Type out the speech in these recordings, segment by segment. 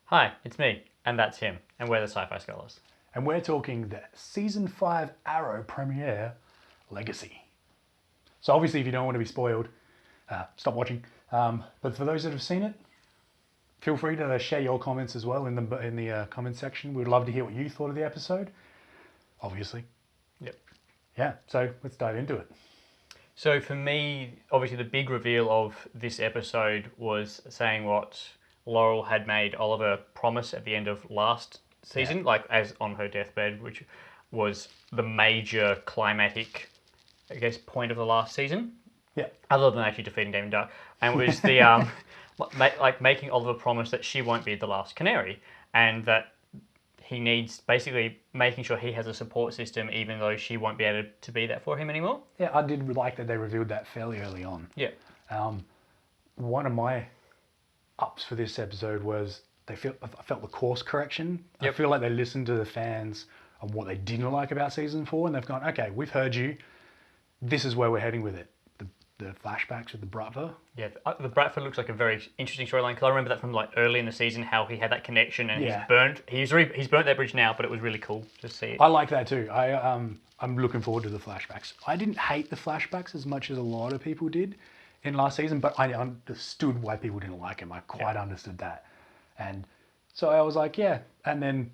Hi, it's me, and that's him, and we're the Sci-Fi Scholars. And we're talking the Season 5 Arrow premiere, Legacy. So obviously if you don't want to be spoiled, stop watching. But for those that have seen it, feel free to share your comments as well in the comment section. We'd love to hear what you thought of the episode, obviously. Yep. Yeah, so let's dive into it. So for me, obviously the big reveal of this episode was saying what Laurel had made Oliver promise at the end of last season, like as on her deathbed, which was the major climatic, I guess, point of the last season. Yeah. Other than actually defeating Damon Dark, and it was the like making Oliver promise that she won't be the last Canary, and that he needs basically making sure he has a support system, even though she won't be able to be that for him anymore. Yeah, I did like that they revealed that fairly early on. Yeah. One of my ups for this episode was I felt the course correction. Yep. I feel like they listened to the fans on what they didn't like about season 4, and they've gone, okay, we've heard you. This is where we're heading with it. The flashbacks with the Bratva. Yeah, the Bratva looks like a very interesting storyline, because I remember that from like early in the season, how he had that connection, and Yeah. he's burnt that bridge now, but it was really cool to see it. I like that too. I'm looking forward to the flashbacks. I didn't hate the flashbacks as much as a lot of people did in last season, but I understood why people didn't like them. I quite understood that. And so I was like, yeah. And then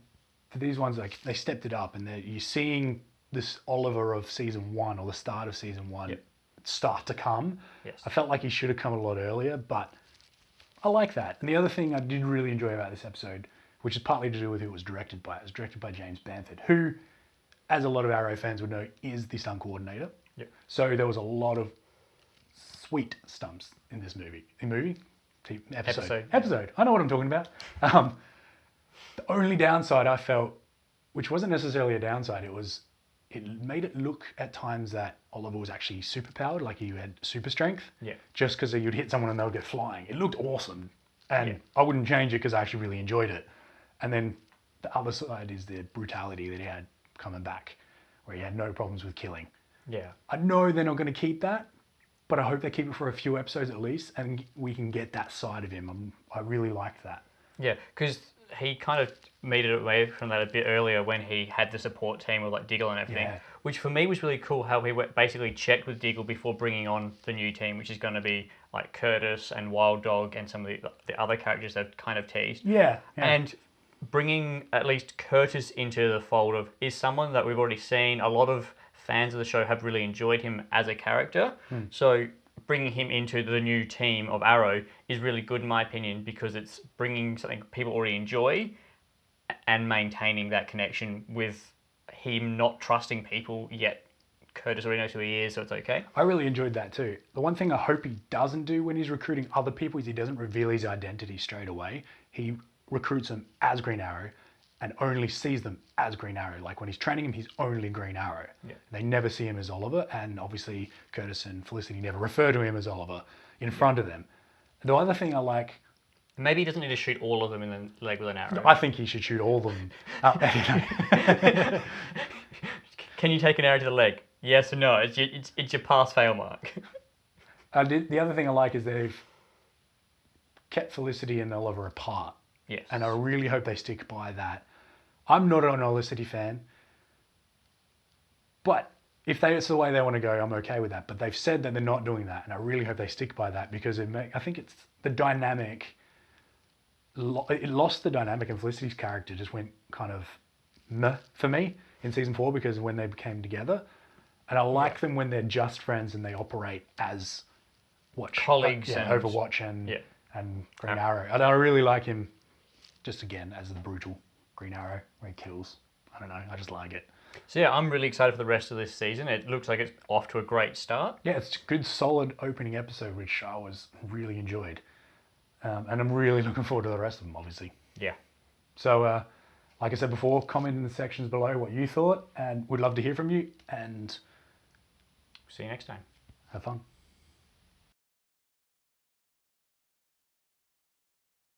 for these ones, like they stepped it up, and you're seeing this Oliver of season 1, or the start of season 1, start to come. Yes. I felt like he should have come a lot earlier, but I like that. And the other thing I did really enjoy about this episode, which is partly to do with who it was directed by, James Bamford, who, as a lot of Arrow fans would know, is the stunt coordinator. Yep. So there was a lot of sweet stunts in this episode. I know what I'm talking about. The only downside I felt, which wasn't necessarily a downside, it made it look at times that Oliver was actually superpowered, like he had super strength. Yeah. Just because you'd hit someone and they'll get flying. It looked awesome. And I wouldn't change it because I actually really enjoyed it. And then the other side is the brutality that he had coming back, where he had no problems with killing. Yeah. I know they're not going to keep that, but I hope they keep it for a few episodes at least, and we can get that side of him. I really liked that. Yeah, because he kind of made it away from that a bit earlier when he had the support team with like Diggle and everything, which for me was really cool, how he basically checked with Diggle before bringing on the new team, which is going to be like Curtis and Wild Dog and some of the other characters they've kind of teased. Yeah. And bringing at least Curtis into the fold is someone that we've already seen. A lot of fans of the show have really enjoyed him as a character. So bringing him into the new team of Arrow is really good in my opinion, because it's bringing something people already enjoy and maintaining that connection with him not trusting people, yet Curtis already knows who he is, so it's okay. I really enjoyed that too. The one thing I hope he doesn't do when he's recruiting other people is he doesn't reveal his identity straight away. He recruits them as Green Arrow and only sees them as Green Arrow. Like when he's training him, he's only Green Arrow. Yeah. They never see him as Oliver, and obviously Curtis and Felicity never refer to him as Oliver in front of them. The other thing I like... Maybe he doesn't need to shoot all of them in the leg with an arrow. I think he should shoot all of them. Can you take an arrow to the leg? Yes or no? It's your pass-fail mark. The other thing I like is they've kept Felicity and Oliver apart. Yes. And I really hope they stick by that. I'm not an Olicity fan, but if it's the way they want to go, I'm okay with that. But they've said that they're not doing that, and I really hope they stick by that, because I think it's the dynamic. It lost the dynamic, and Felicity's character just went kind of meh for me in season 4, because when they became together, and I like them when they're just friends and they operate as colleagues, and Overwatch and Green Arrow. And I really like him, just again as the brutal Green Arrow where he kills. I don't know, I just like it. So yeah, I'm really excited for the rest of this season. It looks like it's off to a great start. Yeah, it's a good, solid opening episode, which I really enjoyed. And I'm really looking forward to the rest of them, obviously. Yeah. So, like I said before, comment in the sections below what you thought, and we'd love to hear from you, and See you next time. have fun.